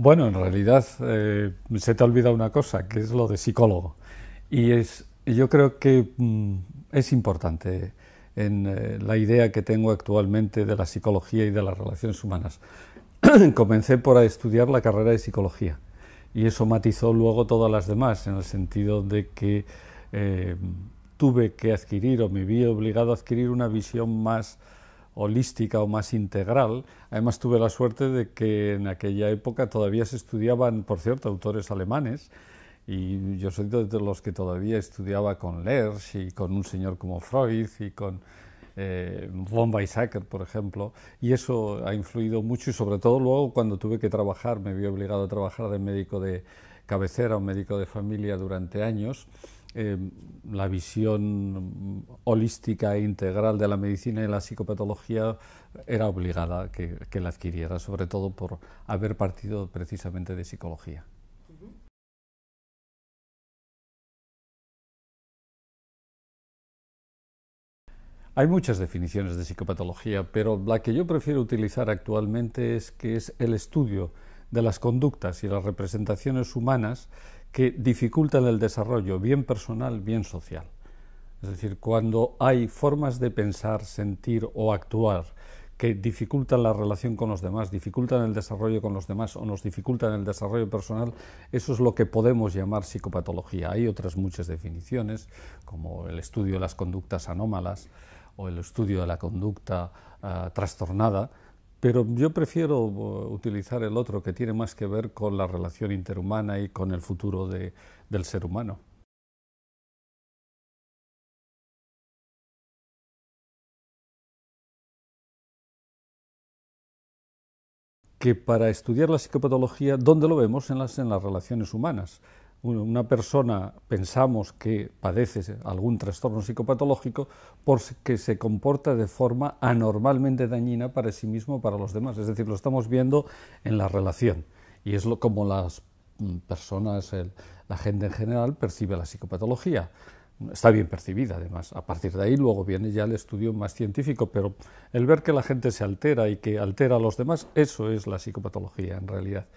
Bueno, en realidad se te ha olvidado una cosa, que es lo de psicólogo. Yo creo que es importante en la idea que tengo actualmente de la psicología y de las relaciones humanas. Comencé por estudiar la carrera de psicología y eso matizó luego todas las demás, en el sentido de que tuve que adquirir o me vi obligado a adquirir una visión más holística o más integral. Además tuve la suerte de que en aquella época todavía se estudiaban, por cierto, autores alemanes, y yo soy de los que todavía estudiaba con Lerch y con un señor como Freud y con von Weizsäcker, por ejemplo, y eso ha influido mucho, y sobre todo luego cuando tuve que trabajar, me vi obligado a trabajar de médico de cabecera o médico de familia durante años. La visión holística e integral de la medicina y la psicopatología era obligada que la adquiriera, sobre todo por haber partido precisamente de psicología. Hay muchas definiciones de psicopatología, pero la que yo prefiero utilizar actualmente es que es el estudio de las conductas y las representaciones humanas que dificultan el desarrollo bien personal, bien social. Es decir, cuando hay formas de pensar, sentir o actuar que dificultan la relación con los demás, dificultan el desarrollo con los demás o nos dificultan el desarrollo personal, eso es lo que podemos llamar psicopatología. Hay otras muchas definiciones, como el estudio de las conductas anómalas o el estudio de la conducta trastornada, pero yo prefiero utilizar el otro, que tiene más que ver con la relación interhumana y con el futuro del ser humano. Que para estudiar la psicopatología, ¿dónde lo vemos? En las relaciones humanas. Una persona, pensamos que padece algún trastorno psicopatológico porque se comporta de forma anormalmente dañina para sí mismo o para los demás. Es decir, lo estamos viendo en la relación. Y es como las personas, la gente en general, percibe la psicopatología. Está bien percibida, además. A partir de ahí luego viene ya el estudio más científico, pero el ver que la gente se altera y que altera a los demás, eso es la psicopatología en realidad.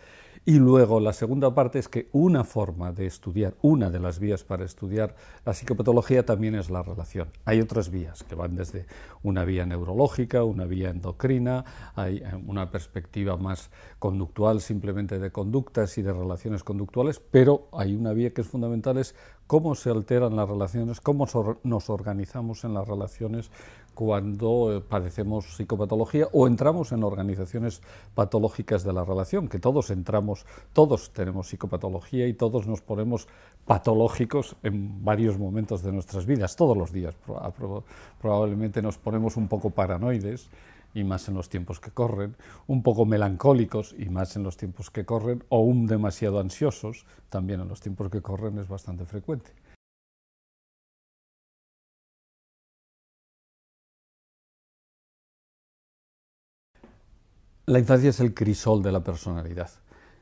Y luego la segunda parte es que una forma de estudiar, una de las vías para estudiar la psicopatología también es la relación. Hay otras vías que van desde una vía neurológica, una vía endocrina, hay una perspectiva más conductual, simplemente de conductas y de relaciones conductuales, pero hay una vía que es fundamental, es cómo se alteran las relaciones, cómo nos organizamos en las relaciones cuando padecemos psicopatología o entramos en organizaciones patológicas de la relación, que todos entramos, todos tenemos psicopatología y todos nos ponemos patológicos en varios momentos de nuestras vidas, todos los días probablemente nos ponemos un poco paranoides, y más en los tiempos que corren, un poco melancólicos y más en los tiempos que corren, o demasiado ansiosos, también en los tiempos que corren es bastante frecuente. La infancia es el crisol de la personalidad.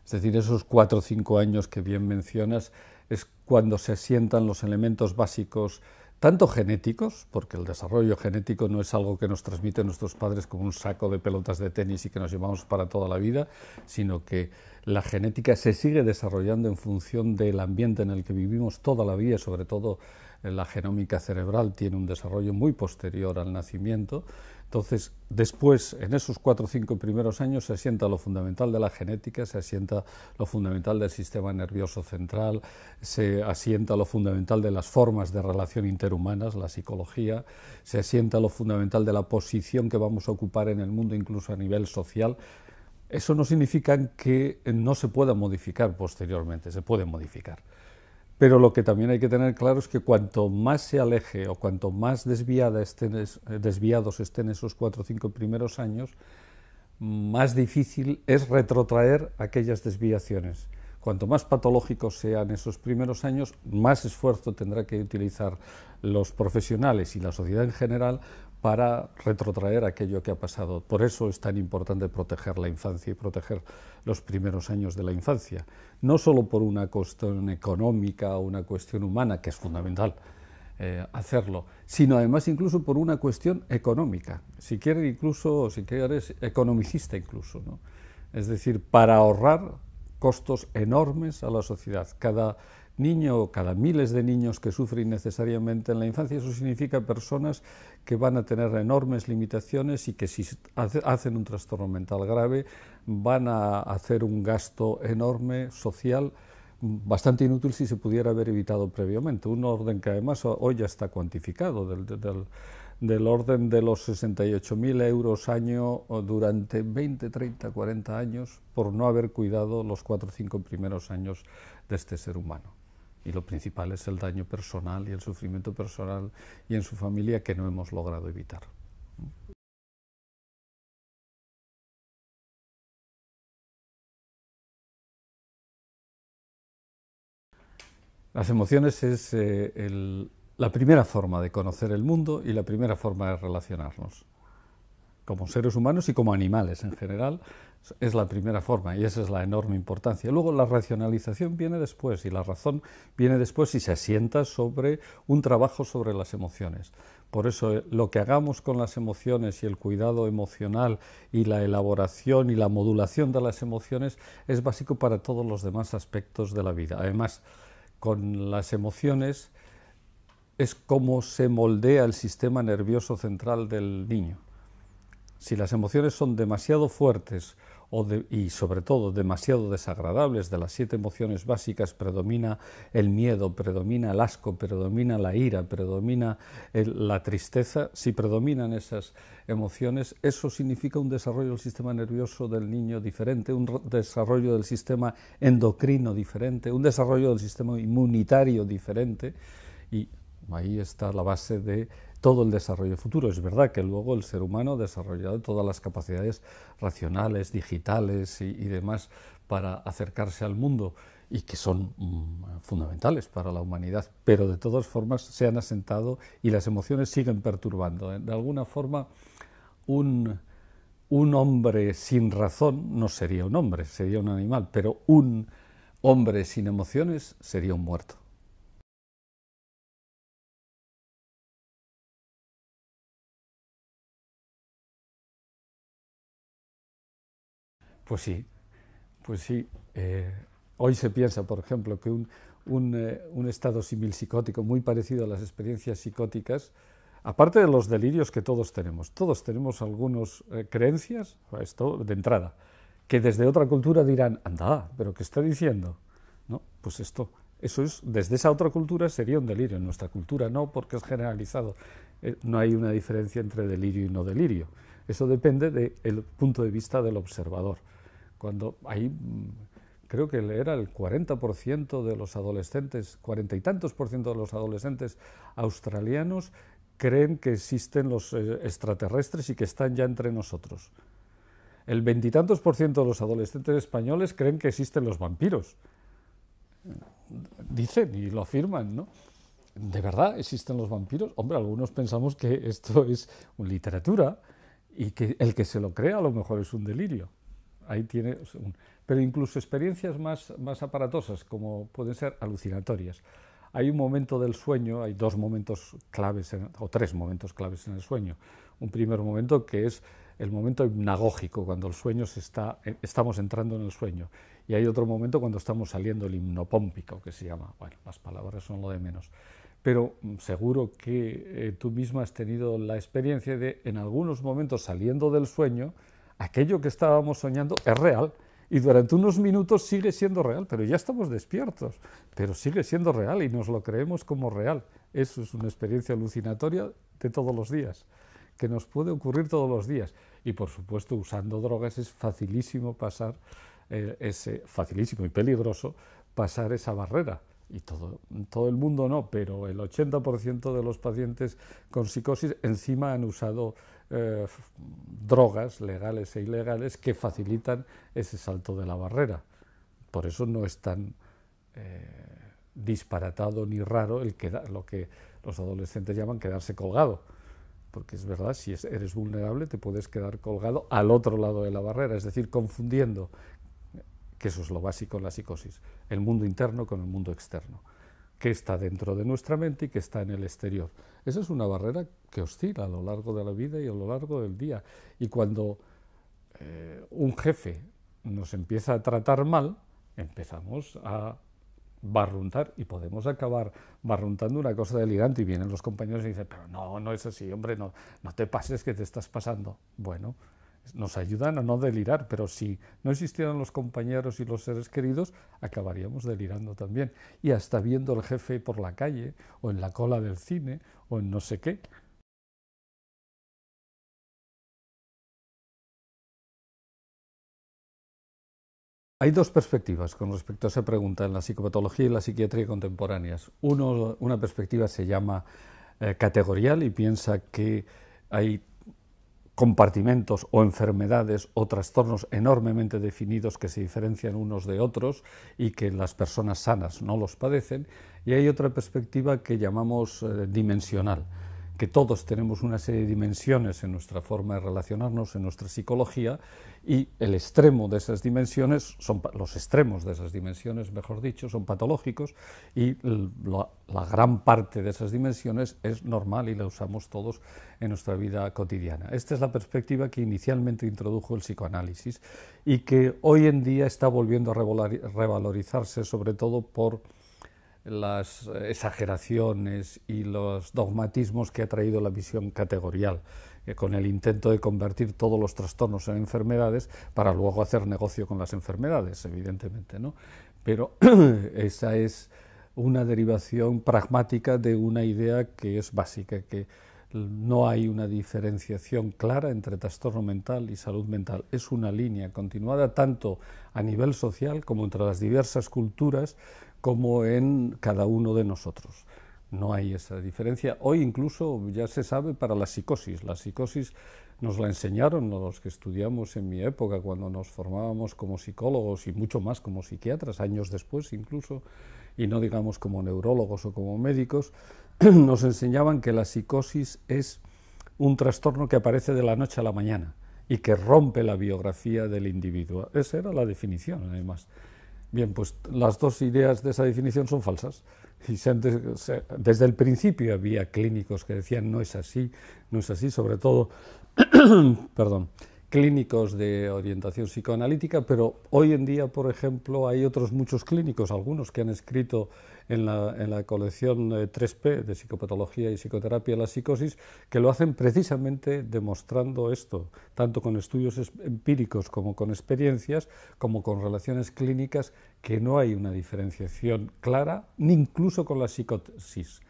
Es decir, esos 4 o 5 años que bien mencionas es cuando se asientan los elementos básicos, tanto genéticos, porque el desarrollo genético no es algo que nos transmiten nuestros padres como un saco de pelotas de tenis y que nos llevamos para toda la vida, sino que la genética se sigue desarrollando en función del ambiente en el que vivimos toda la vida, sobre todo la genómica cerebral tiene un desarrollo muy posterior al nacimiento. Entonces, después, en esos 4 o 5 primeros años, se asienta lo fundamental de la genética, se asienta lo fundamental del sistema nervioso central, se asienta lo fundamental de las formas de relación interhumanas, la psicología, se asienta lo fundamental de la posición que vamos a ocupar en el mundo, incluso a nivel social. Eso no significa que no se pueda modificar posteriormente, se puede modificar. Pero lo que también hay que tener claro es que cuanto más se aleje o cuanto más desviados estén esos 4 o 5 primeros años, más difícil es retrotraer aquellas desviaciones. Cuanto más patológicos sean esos primeros años, más esfuerzo tendrá que utilizar los profesionales y la sociedad en general para retrotraer aquello que ha pasado. Por eso es tan importante proteger la infancia y proteger los primeros años de la infancia, no solo por una cuestión económica o una cuestión humana, que es fundamental hacerlo, sino además incluso por una cuestión económica, si quieres economicista incluso, ¿no? Es decir, para ahorrar costos enormes a la sociedad. Cada niño, cada miles de niños que sufren innecesariamente en la infancia, eso significa personas que van a tener enormes limitaciones y que si hacen un trastorno mental grave van a hacer un gasto enorme social bastante inútil si se pudiera haber evitado previamente. Un orden que además hoy ya está cuantificado, del orden de los 68.000 euros año durante 20, 30, 40 años por no haber cuidado los 4 o 5 primeros años de este ser humano. Y lo principal es el daño personal y el sufrimiento personal y en su familia que no hemos logrado evitar. Las emociones es la primera forma de conocer el mundo y la primera forma de relacionarnos. Como seres humanos y como animales en general, es la primera forma y esa es la enorme importancia. Luego la racionalización viene después y la razón viene después y se asienta sobre un trabajo sobre las emociones. Por eso lo que hagamos con las emociones y el cuidado emocional y la elaboración y la modulación de las emociones es básico para todos los demás aspectos de la vida. Además, con las emociones es como se moldea el sistema nervioso central del niño. Si las emociones son demasiado fuertes y sobre todo demasiado desagradables, de las 7 emociones básicas predomina el miedo, predomina el asco, predomina la ira, predomina la tristeza, si predominan esas emociones, eso significa un desarrollo del sistema nervioso del niño diferente, un desarrollo del sistema endocrino diferente, un desarrollo del sistema inmunitario diferente, y ahí está la base de todo el desarrollo futuro. Es verdad que luego el ser humano ha desarrollado todas las capacidades racionales, digitales y demás para acercarse al mundo y que son fundamentales para la humanidad, pero de todas formas se han asentado y las emociones siguen perturbando. De alguna forma, un hombre sin razón no sería un hombre, sería un animal, pero un hombre sin emociones sería un muerto. Pues sí, pues sí. Hoy se piensa, por ejemplo, que un estado similpsicótico muy parecido a las experiencias psicóticas, aparte de los delirios que todos tenemos algunas creencias, esto de entrada, que desde otra cultura dirán, anda, pero ¿qué está diciendo? ¿No? Pues eso es, desde esa otra cultura sería un delirio, en nuestra cultura no, porque es generalizado. No hay una diferencia entre delirio y no delirio. Eso depende del punto de vista del observador. Cuando hay, creo que era el 40% de los adolescentes, 40 y tantos por ciento de los adolescentes australianos creen que existen los extraterrestres y que están ya entre nosotros. El 20 y tantos por ciento de los adolescentes españoles creen que existen los vampiros. Dicen y lo afirman, ¿no? ¿De verdad existen los vampiros? Hombre, algunos pensamos que esto es literatura y que el que se lo crea a lo mejor es un delirio. Ahí tiene pero incluso experiencias más aparatosas, como pueden ser alucinatorias. Hay un momento del sueño, hay 2 momentos claves, o 3 momentos claves en el sueño. Un primer momento que es el momento hipnagógico, cuando el sueño estamos entrando en el sueño. Y hay otro momento cuando estamos saliendo, el hipnopómpico, que se llama. Bueno, las palabras son lo de menos. Pero seguro que tú misma has tenido la experiencia de, en algunos momentos saliendo del sueño, aquello que estábamos soñando es real y durante unos minutos sigue siendo real, pero ya estamos despiertos, pero sigue siendo real y nos lo creemos como real. Eso es una experiencia alucinatoria de todos los días, que nos puede ocurrir todos los días. Y por supuesto, usando drogas es facilísimo facilísimo y peligroso pasar esa barrera. Y todo el mundo no, pero el 80% de los pacientes con psicosis encima han usado drogas legales e ilegales que facilitan ese salto de la barrera. Por eso no es tan disparatado ni raro lo que los adolescentes llaman quedarse colgado. Porque es verdad, si eres vulnerable te puedes quedar colgado al otro lado de la barrera, es decir, confundiendo, que eso es lo básico en la psicosis, el mundo interno con el mundo externo, que está dentro de nuestra mente y que está en el exterior. Esa es una barrera que oscila a lo largo de la vida y a lo largo del día. Y cuando un jefe nos empieza a tratar mal, empezamos a barruntar y podemos acabar barruntando una cosa delirante y vienen los compañeros y dicen, pero no, no es así, hombre, no, no te pases que te estás pasando. Bueno, nos ayudan a no delirar, pero si no existieran los compañeros y los seres queridos, acabaríamos delirando también. Y hasta viendo al jefe por la calle, o en la cola del cine, o en no sé qué. Hay dos perspectivas con respecto a esa pregunta en la psicopatología y la psiquiatría contemporáneas. Una perspectiva se llama categorial y piensa que hay compartimentos o enfermedades o trastornos enormemente definidos que se diferencian unos de otros y que las personas sanas no los padecen. Y hay otra perspectiva que llamamos dimensional, que todos tenemos una serie de dimensiones en nuestra forma de relacionarnos, en nuestra psicología, y el extremo de esas dimensiones, los extremos de esas dimensiones, mejor dicho, son patológicos, y la gran parte de esas dimensiones es normal y la usamos todos en nuestra vida cotidiana. Esta es la perspectiva que inicialmente introdujo el psicoanálisis y que hoy en día está volviendo a revalorizarse, sobre todo por las exageraciones y los dogmatismos que ha traído la visión categorial, con el intento de convertir todos los trastornos en enfermedades para luego hacer negocio con las enfermedades, evidentemente, ¿no? Pero esa es una derivación pragmática de una idea que es básica, que no hay una diferenciación clara entre trastorno mental y salud mental. Es una línea continuada tanto a nivel social como entre las diversas culturas, como en cada uno de nosotros. No hay esa diferencia. Hoy incluso ya se sabe para la psicosis. La psicosis nos la enseñaron los que estudiamos en mi época, cuando nos formábamos como psicólogos y mucho más como psiquiatras, años después incluso, y no digamos como neurólogos o como médicos, nos enseñaban que la psicosis es un trastorno que aparece de la noche a la mañana y que rompe la biografía del individuo. Esa era la definición, además. Bien, pues las dos ideas de esa definición son falsas. Y desde el principio había clínicos que decían no es así, sobre todo perdón, clínicos de orientación psicoanalítica, pero hoy en día, por ejemplo, hay otros muchos clínicos, algunos que han escrito en la colección 3P de psicopatología y psicoterapia de la psicosis, que lo hacen precisamente demostrando esto, tanto con estudios empíricos como con experiencias, como con relaciones clínicas, que no hay una diferenciación clara, ni incluso con la psicosis.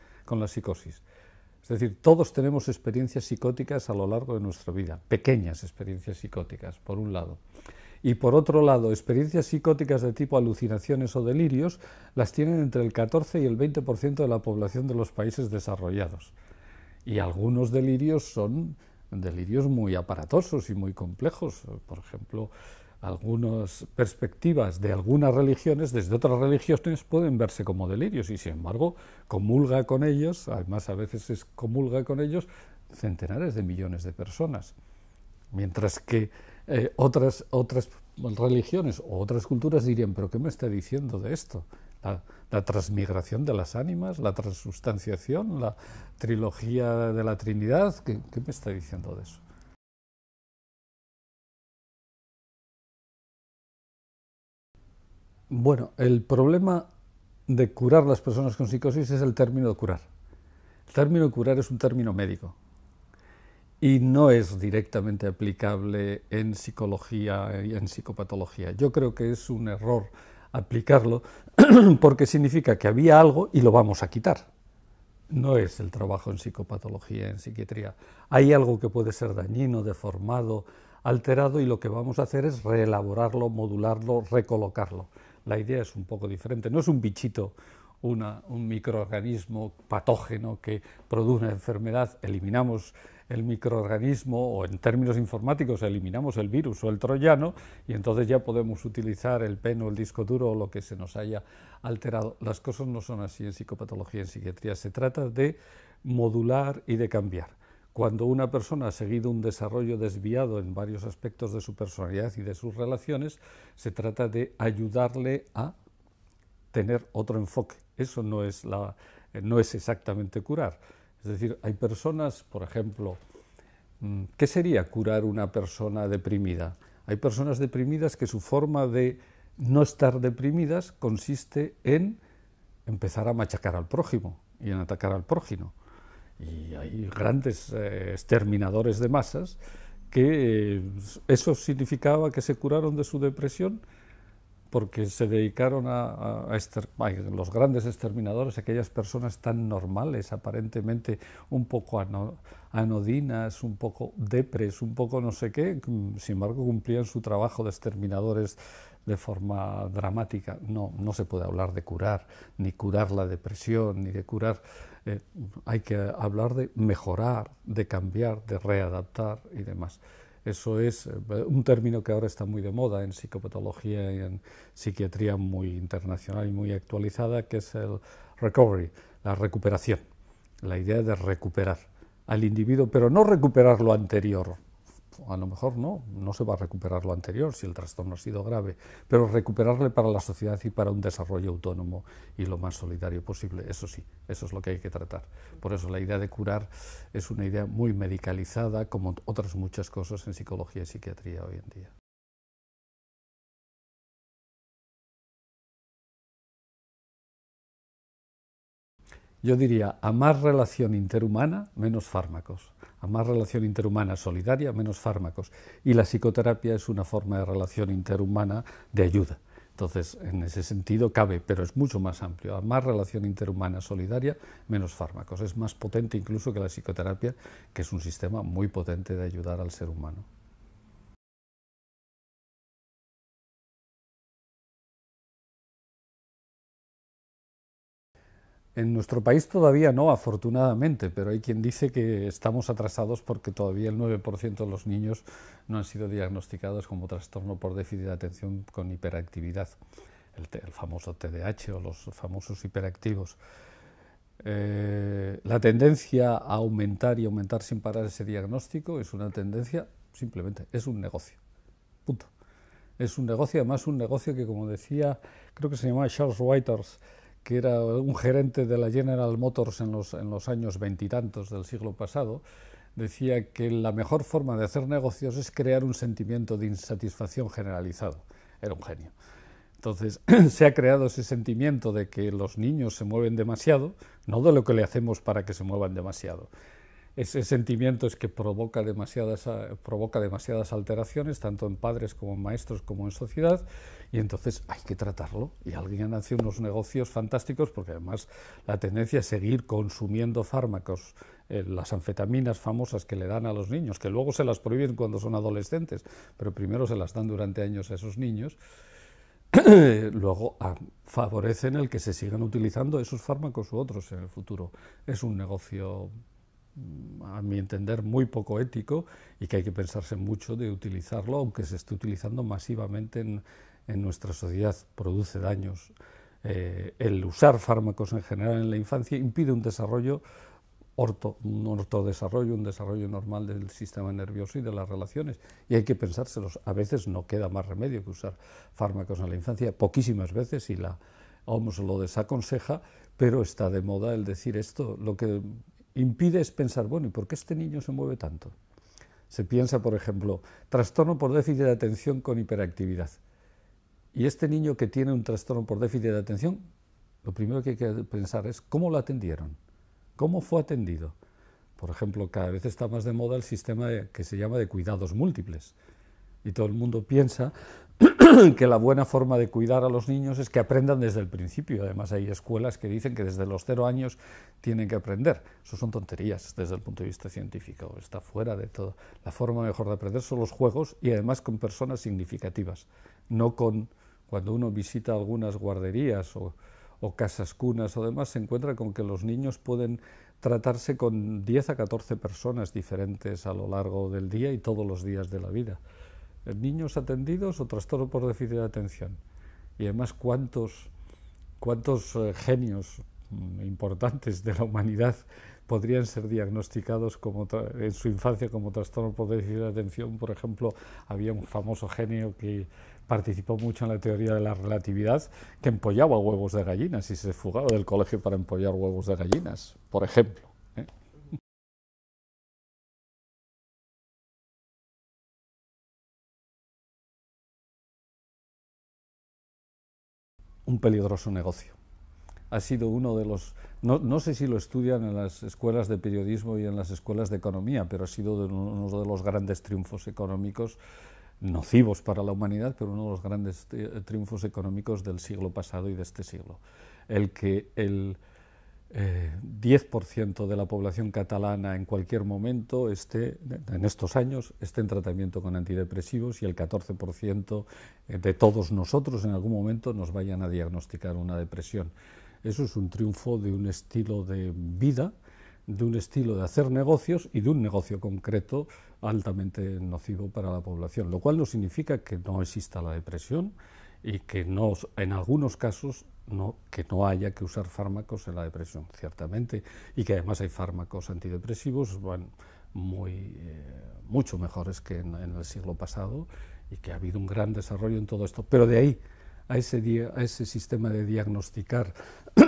Es decir, todos tenemos experiencias psicóticas a lo largo de nuestra vida, pequeñas experiencias psicóticas, por un lado. Y por otro lado, experiencias psicóticas de tipo alucinaciones o delirios las tienen entre el 14 y el 20% de la población de los países desarrollados. Y algunos delirios son delirios muy aparatosos y muy complejos. Por ejemplo, algunas perspectivas de algunas religiones, desde otras religiones, pueden verse como delirios y, sin embargo, comulga con ellos, además a veces comulga con ellos, centenares de millones de personas. Mientras que otras religiones o otras culturas dirían, ¿pero qué me está diciendo de esto? La transmigración de las ánimas, la transubstanciación, la trilogía de la Trinidad, ¿qué me está diciendo de eso? Bueno, el problema de curar las personas con psicosis es el término de curar. El término de curar es un término médico y no es directamente aplicable en psicología y en psicopatología. Yo creo que es un error aplicarlo porque significa que había algo y lo vamos a quitar. No es el trabajo en psicopatología, en psiquiatría. Hay algo que puede ser dañino, deformado, alterado, y lo que vamos a hacer es reelaborarlo, modularlo, recolocarlo. La idea es un poco diferente. No es un bichito, un microorganismo patógeno que produce una enfermedad. Eliminamos el microorganismo, o en términos informáticos eliminamos el virus o el troyano, y entonces ya podemos utilizar el pen o el disco duro o lo que se nos haya alterado. Las cosas no son así en psicopatología, en psiquiatría. Se trata de modular y de cambiar. Cuando una persona ha seguido un desarrollo desviado en varios aspectos de su personalidad y de sus relaciones, se trata de ayudarle a tener otro enfoque. Eso no es exactamente curar. Es decir, hay personas, por ejemplo, ¿qué sería curar una persona deprimida? Hay personas deprimidas que su forma de No estar deprimidas consiste en empezar a machacar al prójimo y en atacar al prójimo. Y hay grandes exterminadores de masas que eso significaba que se curaron de su depresión porque se dedicaron a los grandes exterminadores, aquellas personas tan normales, aparentemente un poco anodinas, un poco depres, un poco no sé qué, sin embargo cumplían su trabajo de exterminadores de forma dramática. No, no se puede hablar de curar, ni curar la depresión, ni de curar. Hay que hablar de mejorar, de cambiar, de readaptar y demás. Eso es un término que ahora está muy de moda en psicopatología y en psiquiatría muy internacional y muy actualizada, que es el recovery, la recuperación, la idea de recuperar al individuo, pero no recuperar lo anterior. A lo mejor no se va a recuperar lo anterior si el trastorno ha sido grave, pero recuperarle para la sociedad y para un desarrollo autónomo y lo más solidario posible. Eso sí, eso es lo que hay que tratar. Por eso la idea de curar es una idea muy medicalizada, como otras muchas cosas en psicología y psiquiatría hoy en día. Yo diría, a más relación interhumana, menos fármacos. A más relación interhumana solidaria, menos fármacos. Y la psicoterapia es una forma de relación interhumana de ayuda. Entonces, en ese sentido cabe, pero es mucho más amplio. A más relación interhumana solidaria, menos fármacos. Es más potente incluso que la psicoterapia, que es un sistema muy potente de ayudar al ser humano. En nuestro país todavía no, afortunadamente, pero hay quien dice que estamos atrasados porque todavía el 9% de los niños no han sido diagnosticados como trastorno por déficit de atención con hiperactividad, el famoso TDAH o los famosos hiperactivos. La tendencia a aumentar y aumentar sin parar ese diagnóstico es una tendencia, simplemente, es un negocio. Punto. Es un negocio, además un negocio que, como decía, creo que se llamaba Charles Whitehurst, que era un gerente de la General Motors en los años veintitantos del siglo pasado, decía que la mejor forma de hacer negocios es crear un sentimiento de insatisfacción generalizado. Era un genio. Entonces se ha creado ese sentimiento de que los niños se mueven demasiado, no de lo que le hacemos para que se muevan demasiado. Ese sentimiento es que provoca demasiadas alteraciones, tanto en padres como en maestros como en sociedad, y entonces hay que tratarlo. Y alguien hace unos negocios fantásticos, porque además la tendencia es seguir consumiendo fármacos, las anfetaminas famosas que le dan a los niños, que luego se las prohíben cuando son adolescentes, pero primero se las dan durante años a esos niños, luego favorecen el que se sigan utilizando esos fármacos u otros en el futuro. Es un negocio, a mi entender, muy poco ético y que hay que pensarse mucho de utilizarlo, aunque se esté utilizando masivamente en nuestra sociedad. Produce daños. El usar fármacos en general en la infancia impide un desarrollo un ortodesarrollo, un desarrollo normal del sistema nervioso y de las relaciones. Y hay que pensárselos. A veces no queda más remedio que usar fármacos en la infancia, poquísimas veces, y la OMS lo desaconseja, pero está de moda el decir esto. Lo que impide es pensar, bueno, ¿y por qué este niño se mueve tanto? Se piensa, por ejemplo, trastorno por déficit de atención con hiperactividad. Y este niño que tiene un trastorno por déficit de atención, lo primero que hay que pensar es cómo lo atendieron. ¿Cómo fue atendido? Por ejemplo, cada vez está más de moda el sistema que se llama de cuidados múltiples. Y todo el mundo piensa que la buena forma de cuidar a los niños es que aprendan desde el principio. Además, hay escuelas que dicen que desde los 0 años tienen que aprender. Eso son tonterías desde el punto de vista científico. Está fuera de todo. La forma mejor de aprender son los juegos y además con personas significativas. No con cuando uno visita algunas guarderías o casas cunas o demás, se encuentra con que los niños pueden tratarse con 10 a 14 personas diferentes a lo largo del día y todos los días de la vida. Niños atendidos o trastorno por déficit de atención. Y además, cuántos genios importantes de la humanidad podrían ser diagnosticados en su infancia como trastorno por déficit de atención. Por ejemplo, había un famoso genio que participó mucho en la teoría de la relatividad, que empollaba huevos de gallinas y se fugaba del colegio para empollar huevos de gallinas, por ejemplo. un peligroso negocio. Ha sido uno de los, no sé si lo estudian en las escuelas de periodismo y en las escuelas de economía, pero ha sido uno de los grandes triunfos económicos, nocivos para la humanidad, pero uno de los grandes triunfos económicos del siglo pasado y de este siglo. El que el 10% de la población catalana en cualquier momento esté, en estos años, esté en tratamiento con antidepresivos y el 14% de todos nosotros en algún momento nos vayan a diagnosticar una depresión. Eso es un triunfo de un estilo de vida, de un estilo de hacer negocios y de un negocio concreto altamente nocivo para la población, lo cual no significa que no exista la depresión y que no, en algunos casos que no haya que usar fármacos en la depresión, ciertamente, y que además hay fármacos antidepresivos mucho mejores que en el siglo pasado y que ha habido un gran desarrollo en todo esto. Pero de ahí a ese sistema de diagnosticar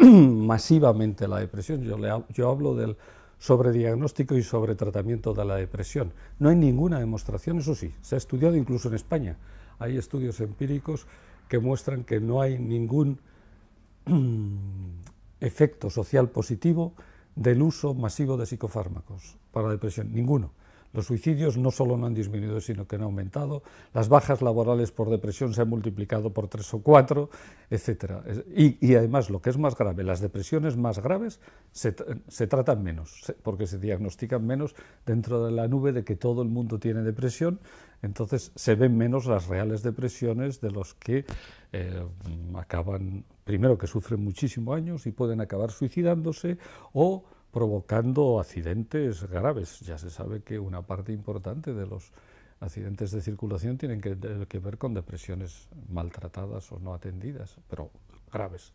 masivamente la depresión, yo hablo del sobrediagnóstico y sobretratamiento de la depresión. No hay ninguna demostración, eso sí, se ha estudiado incluso en España. Hay estudios empíricos que muestran que no hay ningún efecto social positivo del uso masivo de psicofármacos para la depresión, ninguno. Los suicidios no solo no han disminuido, sino que han aumentado, las bajas laborales por depresión se han multiplicado por 3 o 4, etc. Y además, lo que es más grave, las depresiones más graves se tratan menos, porque se diagnostican menos dentro de la nube de que todo el mundo tiene depresión, entonces se ven menos las reales depresiones de los que acaban, primero que sufren muchísimos años y pueden acabar suicidándose o provocando accidentes graves. Ya se sabe que una parte importante de los accidentes de circulación tienen que ver con depresiones maltratadas o no atendidas, pero graves.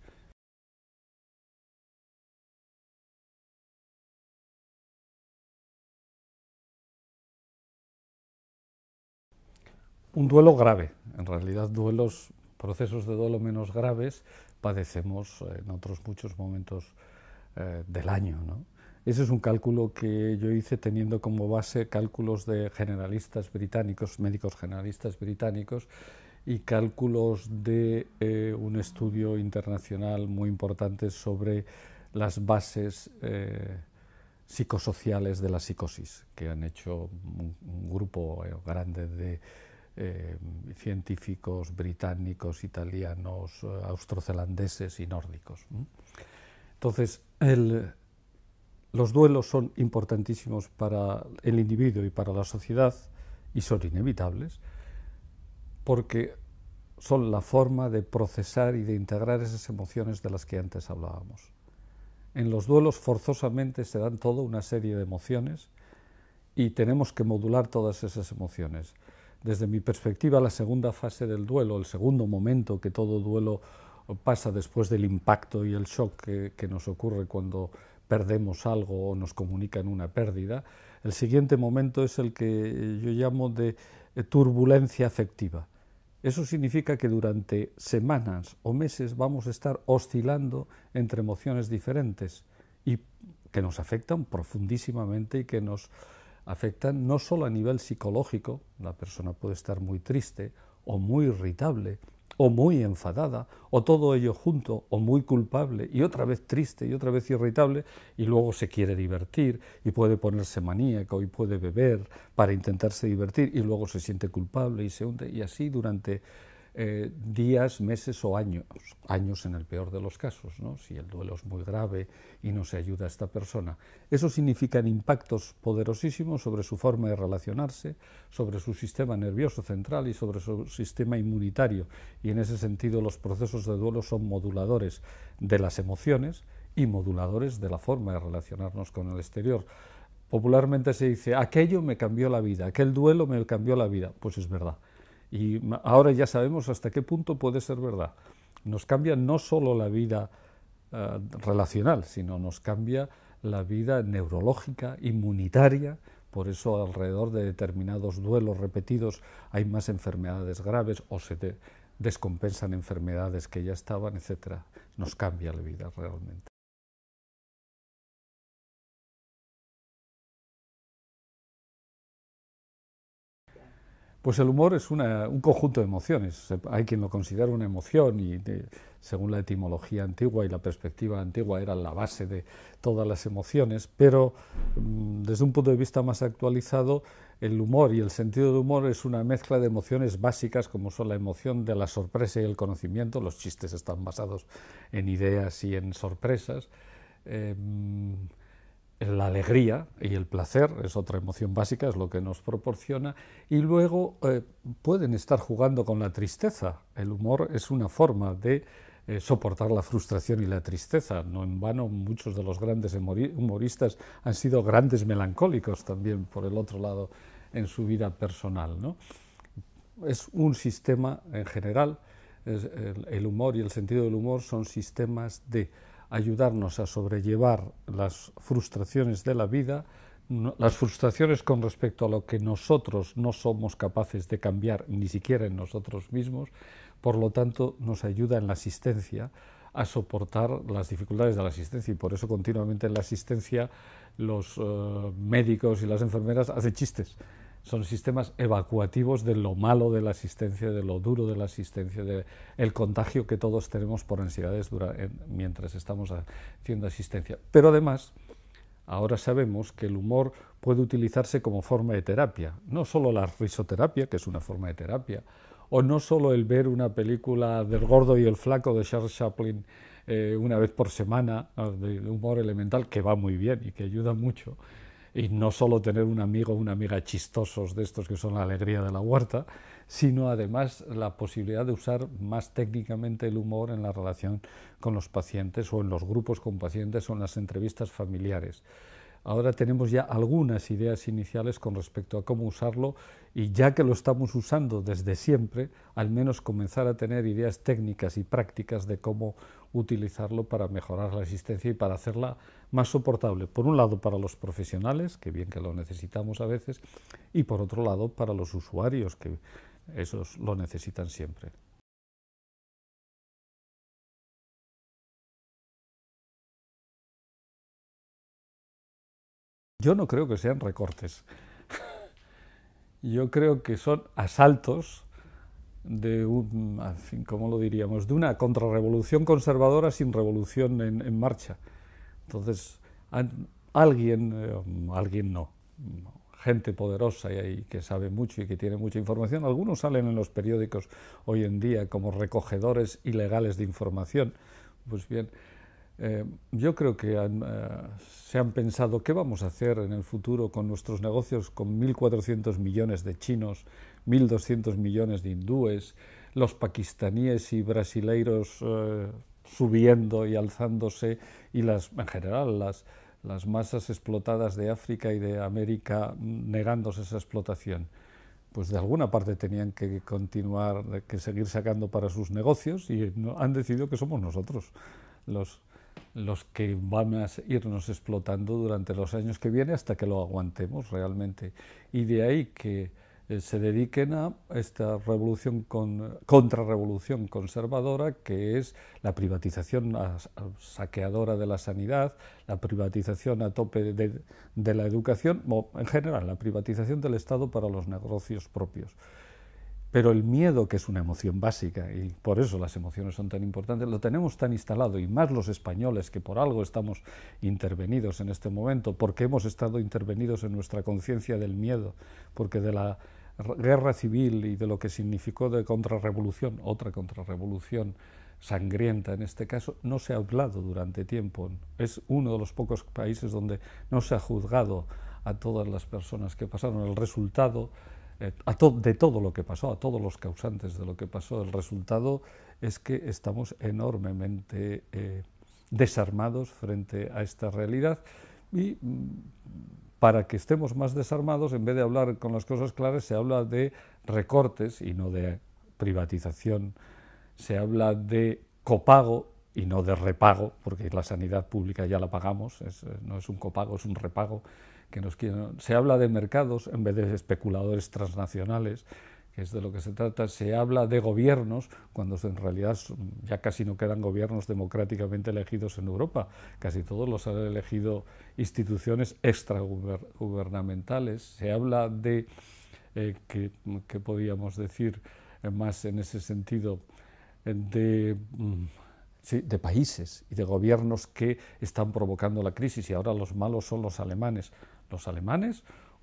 Un duelo grave, en realidad procesos de duelo menos graves padecemos en otros muchos momentos del año, ¿no? Ese es un cálculo que yo hice teniendo como base cálculos de generalistas británicos, médicos generalistas británicos, y cálculos de un estudio internacional muy importante sobre las bases psicosociales de la psicosis, que han hecho un grupo grande de científicos británicos, italianos, austrozelandeses y nórdicos. Entonces, los duelos son importantísimos para el individuo y para la sociedad y son inevitables porque son la forma de procesar y de integrar esas emociones de las que antes hablábamos. En los duelos forzosamente se dan toda una serie de emociones y tenemos que modular todas esas emociones. Desde mi perspectiva, la segunda fase del duelo, el segundo momento que todo duelo pasa después del impacto y el shock que nos ocurre cuando perdemos algo o nos comunican una pérdida, el siguiente momento es el que yo llamo de turbulencia afectiva. Eso significa que durante semanas o meses vamos a estar oscilando entre emociones diferentes y que nos afectan profundísimamente y que nos afectan no solo a nivel psicológico, la persona puede estar muy triste o muy irritable o muy enfadada, o todo ello junto, o muy culpable, y otra vez triste, y otra vez irritable, y luego se quiere divertir, y puede ponerse maníaco, y puede beber para intentarse divertir, y luego se siente culpable y se hunde, y así durante días, meses o años, años en el peor de los casos, ¿no? Si el duelo es muy grave y no se ayuda a esta persona. Eso significa impactos poderosísimos sobre su forma de relacionarse, sobre su sistema nervioso central y sobre su sistema inmunitario. Y en ese sentido los procesos de duelo son moduladores de las emociones y moduladores de la forma de relacionarnos con el exterior. Popularmente se dice, aquello me cambió la vida, aquel duelo me cambió la vida. Pues es verdad. Y ahora ya sabemos hasta qué punto puede ser verdad. Nos cambia no solo la vida relacional, sino nos cambia la vida neurológica, inmunitaria. Por eso alrededor de determinados duelos repetidos hay más enfermedades graves o se descompensan enfermedades que ya estaban, etc. Nos cambia la vida realmente. Pues el humor es un conjunto de emociones. Hay quien lo considera una emoción y según la etimología antigua y la perspectiva antigua era la base de todas las emociones, pero desde un punto de vista más actualizado, el humor y el sentido del humor es una mezcla de emociones básicas como son la emoción de la sorpresa y el conocimiento. Los chistes están basados en ideas y en sorpresas. La alegría y el placer es otra emoción básica, es lo que nos proporciona, y luego pueden estar jugando con la tristeza. El humor es una forma de soportar la frustración y la tristeza. No en vano muchos de los grandes humoristas han sido grandes melancólicos también, por el otro lado, en su vida personal, ¿no? Es un sistema en general, el humor y el sentido del humor son sistemas de ayudarnos a sobrellevar las frustraciones de la vida, las frustraciones con respecto a lo que nosotros no somos capaces de cambiar ni siquiera en nosotros mismos. Por lo tanto, nos ayuda en la asistencia a soportar las dificultades de la asistencia, y por eso continuamente en la asistencia los médicos y las enfermeras hacen chistes. Son sistemas evacuativos de lo malo de la asistencia, de lo duro de la asistencia, del contagio que todos tenemos por ansiedades mientras estamos haciendo asistencia. Pero además, ahora sabemos que el humor puede utilizarse como forma de terapia. No solo la risoterapia, que es una forma de terapia, o no solo el ver una película del Gordo y el Flaco de Charles Chaplin una vez por semana, de humor elemental, que va muy bien y que ayuda mucho, y no solo tener un amigo o una amiga chistosos de estos que son la alegría de la huerta, sino además la posibilidad de usar más técnicamente el humor en la relación con los pacientes o en los grupos con pacientes o en las entrevistas familiares. Ahora tenemos ya algunas ideas iniciales con respecto a cómo usarlo, y ya que lo estamos usando desde siempre, al menos comenzar a tener ideas técnicas y prácticas de cómo utilizarlo para mejorar la asistencia y para hacerla más soportable, por un lado para los profesionales, que bien que lo necesitamos a veces, y por otro lado para los usuarios, que esos lo necesitan siempre. Yo no creo que sean recortes. Yo creo que son asaltos de en fin, ¿cómo lo diríamos? De una contrarrevolución conservadora sin revolución en marcha. Entonces, alguien, alguien no, gente poderosa y que sabe mucho y que tiene mucha información, algunos salen en los periódicos hoy en día como recogedores ilegales de información. Pues bien, yo creo que se han pensado qué vamos a hacer en el futuro con nuestros negocios con 1.400 millones de chinos, 1.200 millones de hindúes, los pakistaníes y brasileiros subiendo y alzándose, y en general las masas explotadas de África y de América negándose esa explotación. Pues de alguna parte tenían que continuar, que seguir sacando para sus negocios, y han decidido que somos nosotros los que van a irnos explotando durante los años que vienen hasta que lo aguantemos realmente. Y de ahí que se dediquen a esta contrarrevolución conservadora, que es la privatización saqueadora de la sanidad, la privatización a tope de la educación, o en general la privatización del Estado para los negocios propios. Pero el miedo, que es una emoción básica, y por eso las emociones son tan importantes, lo tenemos tan instalado, y más los españoles, que por algo estamos intervenidos en este momento, porque hemos estado intervenidos en nuestra conciencia del miedo, porque de la guerra civil y de lo que significó de contrarrevolución, otra contrarrevolución sangrienta en este caso, no se ha hablado durante tiempo. Es uno de los pocos países donde no se ha juzgado a todas las personas que pasaron. El resultado de todo lo que pasó, a todos los causantes de lo que pasó, el resultado es que estamos enormemente desarmados frente a esta realidad, y para que estemos más desarmados, en vez de hablar con las cosas claras, se habla de recortes y no de privatización, se habla de copago y no de repago, porque la sanidad pública ya la pagamos, no es un copago, es un repago. Se habla de mercados en vez de especuladores transnacionales, que es de lo que se trata. Se habla de gobiernos, cuando en realidad ya casi no quedan gobiernos democráticamente elegidos en Europa. Casi todos los han elegido instituciones extragubernamentales. Se habla de que podíamos decir más en ese sentido de, sí, de países y de gobiernos que están provocando la crisis, y ahora los malos son los alemanes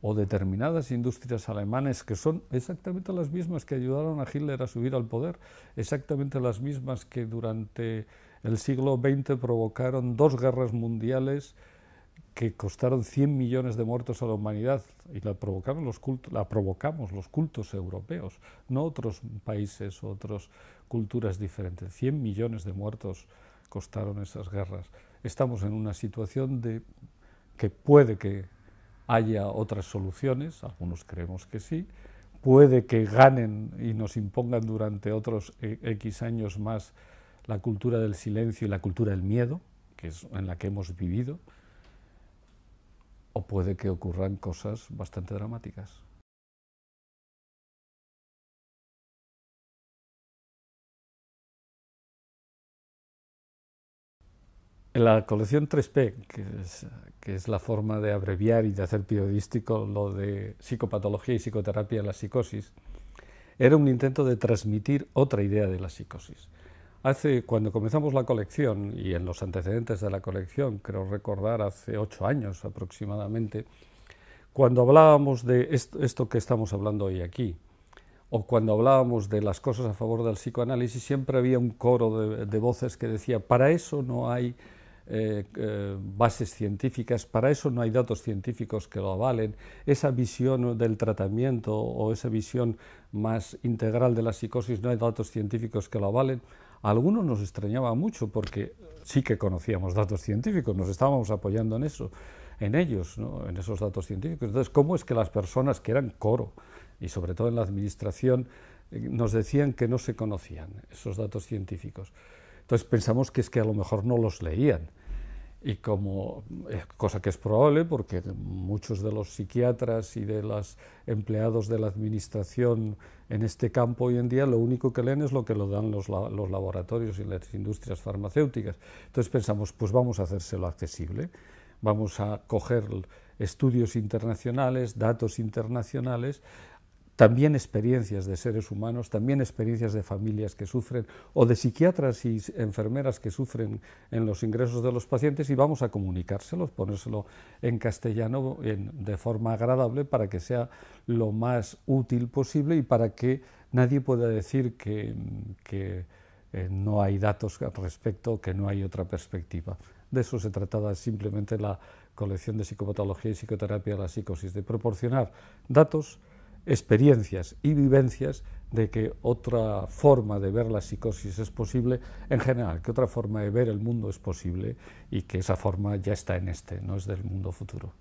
o determinadas industrias alemanes que son exactamente las mismas que ayudaron a Hitler a subir al poder, exactamente las mismas que durante el siglo XX provocaron 2 guerras mundiales que costaron 100 millones de muertos a la humanidad, y la provocamos los cultos europeos, no otros países o otras culturas diferentes. 100 millones de muertos costaron esas guerras. Estamos en una situación de que puede que haya otras soluciones, algunos creemos que sí, puede que ganen y nos impongan durante otros X años más la cultura del silencio y la cultura del miedo, que es en la que hemos vivido, o puede que ocurran cosas bastante dramáticas. En la colección 3P, que es la forma de abreviar y de hacer periodístico lo de psicopatología y psicoterapia en la psicosis, era un intento de transmitir otra idea de la psicosis. Cuando comenzamos la colección, y en los antecedentes de la colección, creo recordar hace 8 años aproximadamente, cuando hablábamos de esto que estamos hablando hoy aquí, o cuando hablábamos de las cosas a favor del psicoanálisis, siempre había un coro de voces que decía: para eso no hay bases científicas, para eso no hay datos científicos que lo avalen, esa visión del tratamiento o esa visión más integral de la psicosis, no hay datos científicos que lo avalen. A algunos nos extrañaba mucho porque sí que conocíamos datos científicos, nos estábamos apoyando en ellos, ¿no? En esos datos científicos. Entonces, ¿cómo es que las personas que eran coro, y sobre todo en la administración, nos decían que no se conocían esos datos científicos? Entonces pensamos que es que a lo mejor no los leían, y cosa que es probable, porque muchos de los psiquiatras y de los empleados de la administración en este campo hoy en día lo único que leen es lo que lo dan los laboratorios y las industrias farmacéuticas. Entonces pensamos, pues vamos a hacérselo accesible, vamos a coger estudios internacionales, datos internacionales, también experiencias de seres humanos, también experiencias de familias que sufren, o de psiquiatras y enfermeras que sufren en los ingresos de los pacientes, y vamos a comunicárselos, ponérselo en castellano de forma agradable para que sea lo más útil posible y para que nadie pueda decir que no hay datos al respecto, que no hay otra perspectiva. De eso se trataba simplemente la colección de psicopatología y psicoterapia de la psicosis, de proporcionar datos, experiencias y vivencias de que otra forma de ver la psicosis es posible en general, que otra forma de ver el mundo es posible, y que esa forma ya está en no es del mundo futuro.